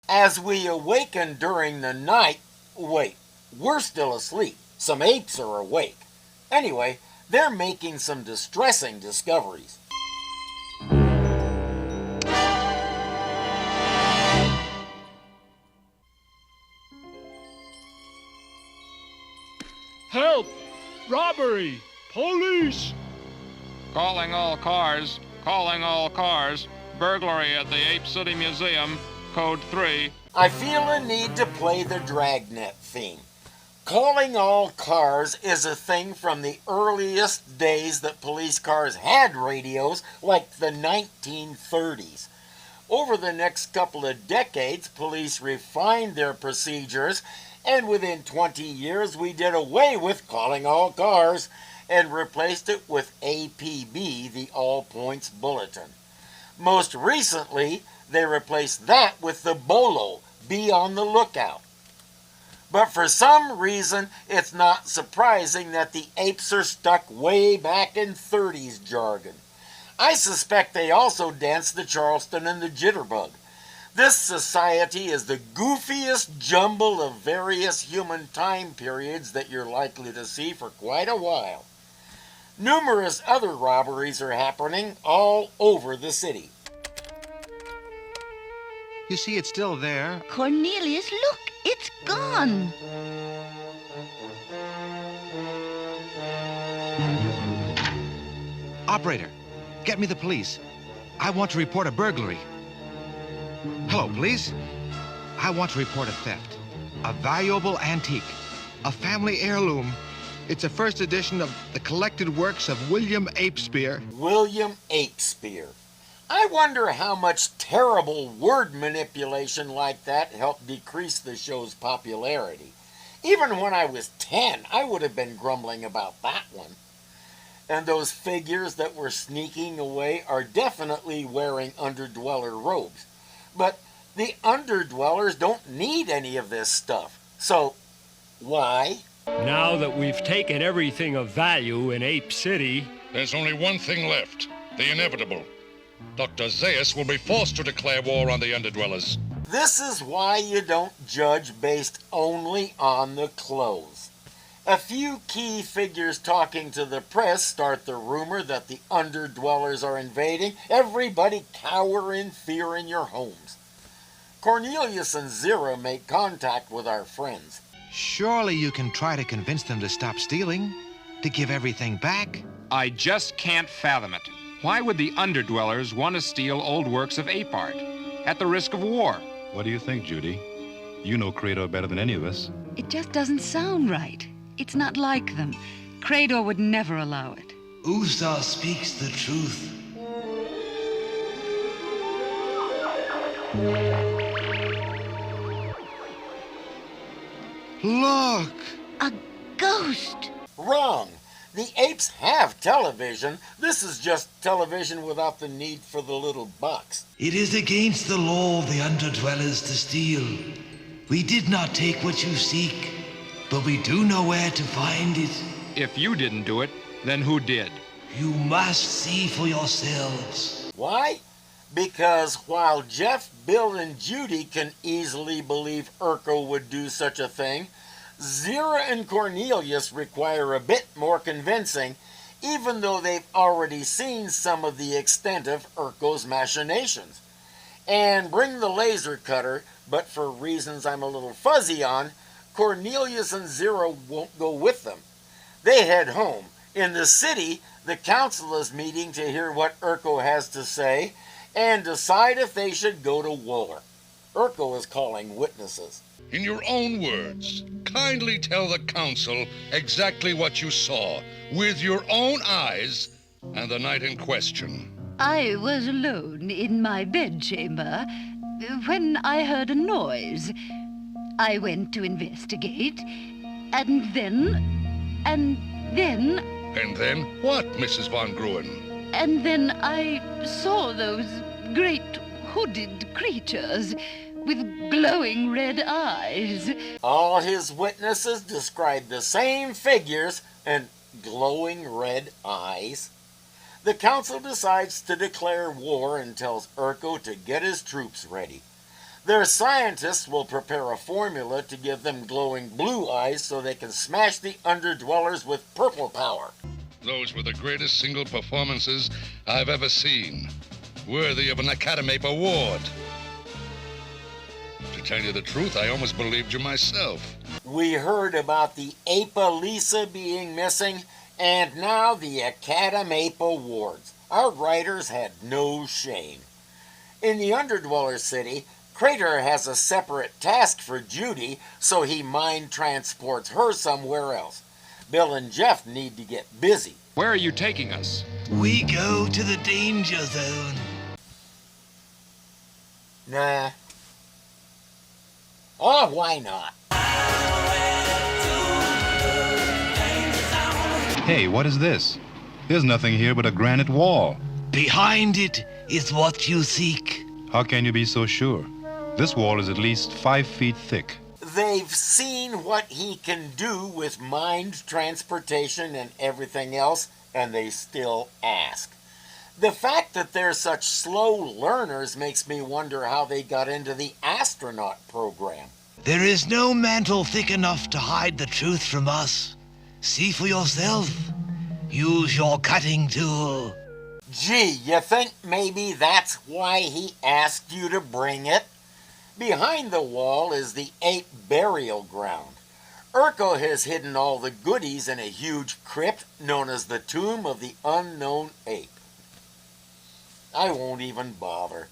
As we awaken during the night, wait, we're still asleep. Some apes are awake. Anyway, they're making some distressing discoveries. Help! Robbery! Police! Calling all cars. Calling all cars. Burglary at the Ape City Museum. Code 3. I feel a need to play the Dragnet theme. Calling all cars is a thing from the earliest days that police cars had radios, like the 1930s. Over the next couple of decades, police refined their procedures, and within 20 years we did away with calling all cars and replaced it with APB, the All Points Bulletin. Most recently, they replaced that with the BOLO, Be on the Lookout. But for some reason, it's not surprising that the apes are stuck way back in 30s jargon. I suspect they also danced the Charleston and the Jitterbug. This society is the goofiest jumble of various human time periods that you're likely to see for quite a while. Numerous other robberies are happening all over the city. You see, it's still there. Cornelius, look, it's gone. Operator, get me the police. I want to report a burglary. Hello, police. I want to report a theft. A valuable antique. A family heirloom. It's a first edition of the collected works of William Apespeare. William Apespeare. I wonder how much terrible word manipulation like that helped decrease the show's popularity. Even when I was 10, I would have been grumbling about that one. And those figures that were sneaking away are definitely wearing Underdweller robes. But the Underdwellers don't need any of this stuff. So, why? Now that we've taken everything of value in Ape City, there's only one thing left, the inevitable. Dr. Zas will be forced to declare war on the Underdwellers. This is why you don't judge based only on the clothes. A few key figures talking to the press start the rumor that the Underdwellers are invading. Everybody cower in fear in your homes. Cornelius and Zira make contact with our friends. Surely you can try to convince them to stop stealing, to give everything back. I just can't fathom it. Why would the Underdwellers want to steal old works of ape art at the risk of war? What do you think, Judy? You know Credo better than any of us. It just doesn't sound right. It's not like them. Credo would never allow it. Usa speaks the truth. Look! A ghost! Wrong. The apes have television. This is just television without the need for the little box. It is against the law of the Underdwellers to steal. We did not take what you seek, but we do know where to find it. If you didn't do it, then who did? You must see for yourselves. Why? Because while Jeff, Bill, and Judy can easily believe Urko would do such a thing, Zira and Cornelius require a bit more convincing, even though they've already seen some of the extent of Urko's machinations. And bring the laser cutter, but for reasons I'm a little fuzzy on, Cornelius and Zira won't go with them. They head home. In the city, the council is meeting to hear what Urko has to say and decide if they should go to war. Urko is calling witnesses. In your own words, kindly tell the council exactly what you saw with your own eyes and the night in question. I was alone in my bedchamber when I heard a noise. I went to investigate, and then... And then what, Mrs. Von Gruen? And then I saw those great hooded creatures with glowing red eyes. All his witnesses describe the same figures and glowing red eyes. The council decides to declare war and tells Urko to get his troops ready. Their scientists will prepare a formula to give them glowing blue eyes so they can smash the Underdwellers with purple power. Those were the greatest single performances I've ever seen. Worthy of an Academy Award. To tell you the truth, I almost believed you myself. We heard about the Ape Lisa being missing, and now the Academy Awards. Our writers had no shame. In the Underdweller city, Crater has a separate task for Judy, so he mind transports her somewhere else. Bill and Jeff need to get busy. Where are you taking us? We go to the danger zone. Nah. Oh, why not? Hey, what is this? There's nothing here but a granite wall. Behind it is what you seek. How can you be so sure? This wall is at least 5 feet thick. They've seen what he can do with mind transportation and everything else, and they still ask. The fact that they're such slow learners makes me wonder how they got into the astronaut program. There is no mantle thick enough to hide the truth from us. See for yourself. Use your cutting tool. Gee, you think maybe that's why he asked you to bring it? Behind the wall is the ape burial ground. Urko has hidden all the goodies in a huge crypt known as the Tomb of the Unknown Ape. I won't even bother.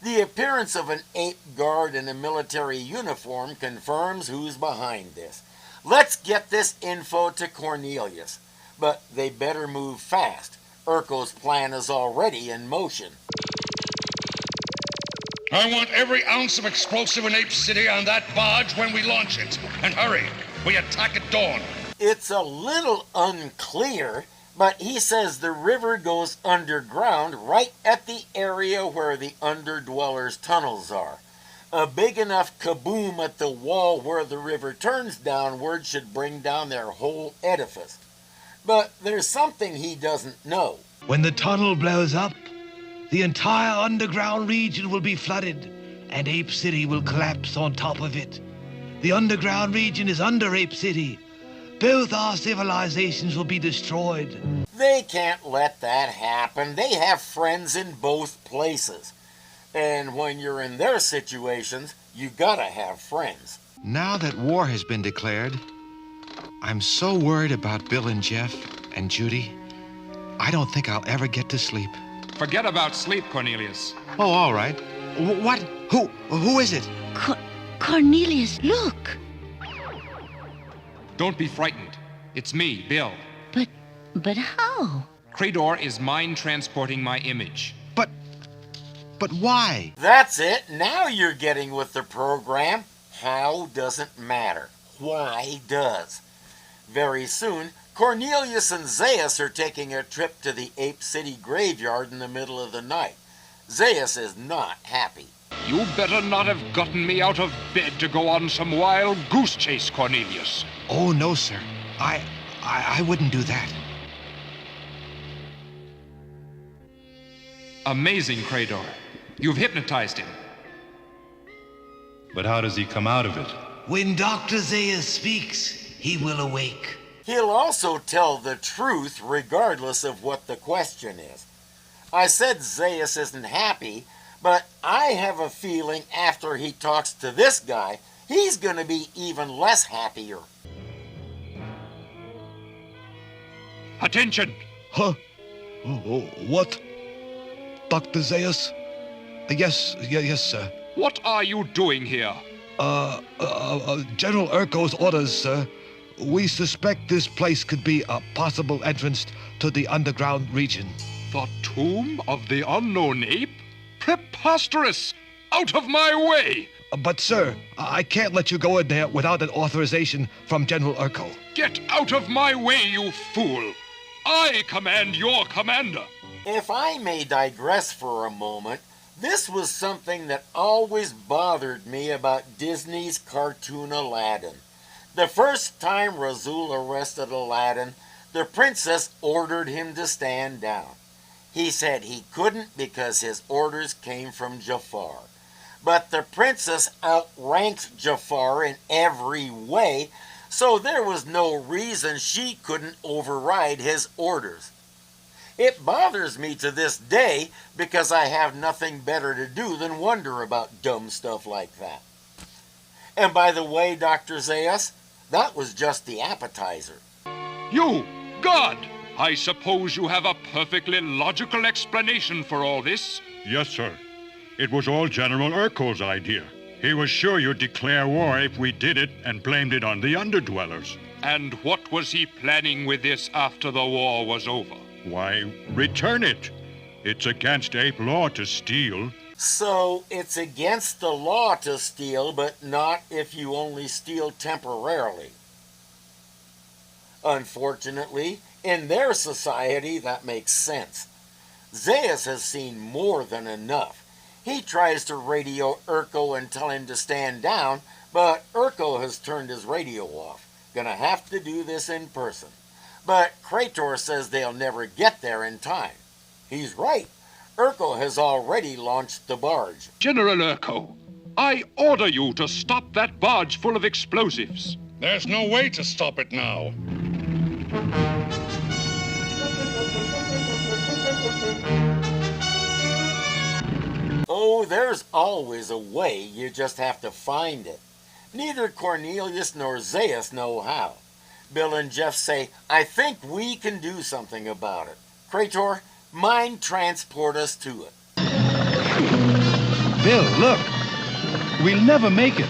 The appearance of an ape guard in a military uniform confirms who's behind this. Let's get this info to Cornelius, but they better move fast. Urko's plan is already in motion. I want every ounce of explosive in Ape City on that barge when we launch it. And hurry, we attack at dawn. It's a little unclear, but he says the river goes underground right at the area where the Underdwellers' tunnels are. A big enough kaboom at the wall where the river turns downward should bring down their whole edifice. But there's something he doesn't know. When the tunnel blows up, the entire underground region will be flooded, and Ape City will collapse on top of it. The underground region is under Ape City. Both our civilizations will be destroyed. They can't let that happen. They have friends in both places. And when you're in their situations, you gotta have friends. Now that war has been declared, I'm so worried about Bill and Jeff and Judy. I don't think I'll ever get to sleep. Forget about sleep, Cornelius. Oh, all right. What? Who is it? Cornelius, look. Don't be frightened. It's me, Bill. But how? Crador is mind transporting my image. But why? That's it. Now you're getting with the program. How doesn't matter. Why does. Very soon, Cornelius and Zas are taking a trip to the Ape City graveyard in the middle of the night. Zas is not happy. You better not have gotten me out of bed to go on some wild goose chase, Cornelius. Oh, no, sir. I wouldn't do that. Amazing, Crador. You've hypnotized him. But how does he come out of it? When Dr. Zayas speaks, he will awake. He'll also tell the truth regardless of what the question is. I said Zayas isn't happy, but I have a feeling after he talks to this guy, he's going to be even less happier. Attention! Huh? What? Dr. Zayas? Yes, sir. What are you doing here? General Urko's orders, sir. We suspect this place could be a possible entrance to the underground region. The tomb of the unknown ape? Preposterous! Out of my way! But, sir, I can't let you go in there without an authorization from General Urko. Get out of my way, you fool! I command your commander! If I may digress for a moment, this was something that always bothered me about Disney's cartoon Aladdin. The first time Rasul arrested Aladdin, the princess ordered him to stand down. He said he couldn't because his orders came from Jafar. but the princess outranked Jafar in every way, so there was no reason she couldn't override his orders. It bothers me to this day because I have nothing better to do than wonder about dumb stuff like that. And by the way, Dr. Zas, that was just the appetizer. You, God! I suppose you have a perfectly logical explanation for all this. Yes, sir. It was all General Urco's idea. He was sure you'd declare war if we did it and blamed it on the Underdwellers. And what was he planning with this after the war was over? Why, return it. It's against ape law to steal. So it's against the law to steal, but not if you only steal temporarily. Unfortunately, in their society, that makes sense. Zas has seen more than enough. He tries to radio Urco and tell him to stand down, but Urco has turned his radio off. Gonna have to do this in person. But Krator says they'll never get there in time. He's right. Urco has already launched the barge. General Urco, I order you to stop that barge full of explosives. There's no way to stop it now. Oh, there's always a way, you just have to find it. Neither Cornelius nor Zas know how. Bill and Jeff say, I think we can do something about it. Krator, mind transport us to it. Bill, look. We'll never make it.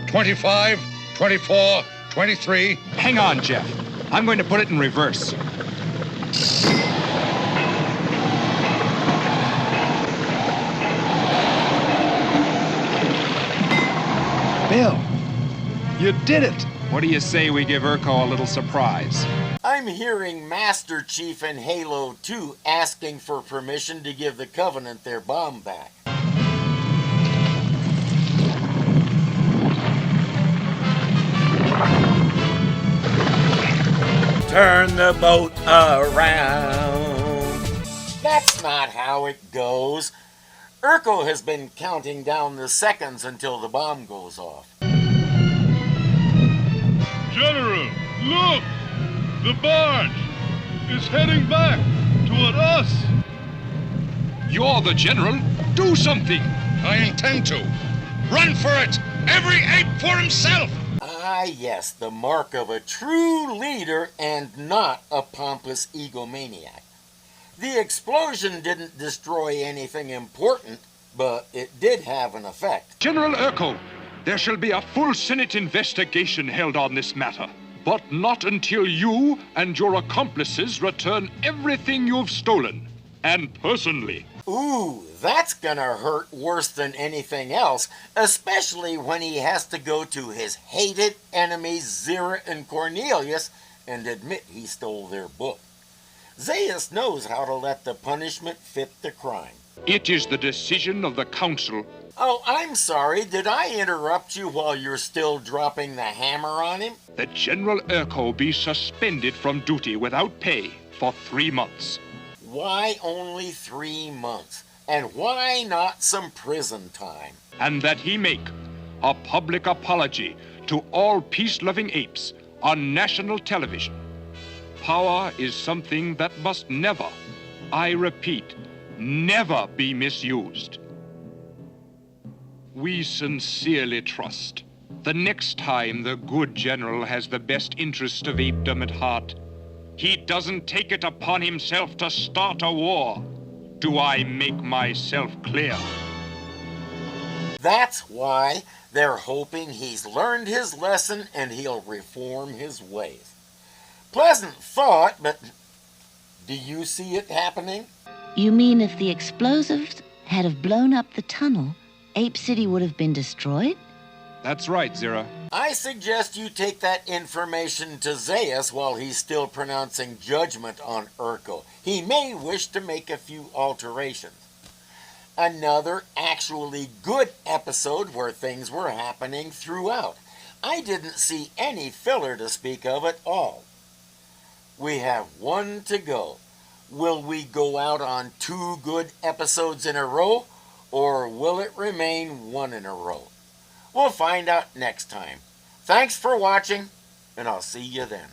25, 24, 23. Hang on, Jeff. I'm going to put it in reverse. Bill, you did it. What do you say we give Urco a little surprise? I'm hearing Master Chief and Halo 2 asking for permission to give the Covenant their bomb back. Turn the boat around. That's not how it goes. Urco has been counting down the seconds until the bomb goes off. General, look! The barge is heading back toward us. You're the general. Do something. I intend to. Run for it! Every ape for himself! Ah, yes, the mark of a true leader and not a pompous egomaniac. The explosion didn't destroy anything important, but it did have an effect. General Urco, there shall be a full Senate investigation held on this matter, but not until you and your accomplices return everything you've stolen, and personally. Ooh, that's gonna hurt worse than anything else, especially when he has to go to his hated enemies Zira and Cornelius and admit he stole their book. Zas knows how to let the punishment fit the crime. It is the decision of the council. Oh, I'm sorry, did I interrupt you while you're still dropping the hammer on him? That General Urco be suspended from duty without pay for 3 months. Why only 3 months? And why not some prison time? And that he make a public apology to all peace-loving apes on national television. Power is something that must never, I repeat, never be misused. We sincerely trust the next time the good general has the best interest of apedom at heart, he doesn't take it upon himself to start a war. Do I make myself clear? That's why they're hoping he's learned his lesson and he'll reform his ways. Pleasant thought, but do you see it happening? You mean if the explosives had have blown up the tunnel, Ape City would have been destroyed? That's right, Zira. I suggest you take that information to Zas while he's still pronouncing judgment on Urco. He may wish to make a few alterations. Another actually good episode where things were happening throughout. I didn't see any filler to speak of at all. We have one to go. Will we go out on 2 good episodes in a row? or will it remain one in a row? We'll find out next time. Thanks for watching, and I'll see you then.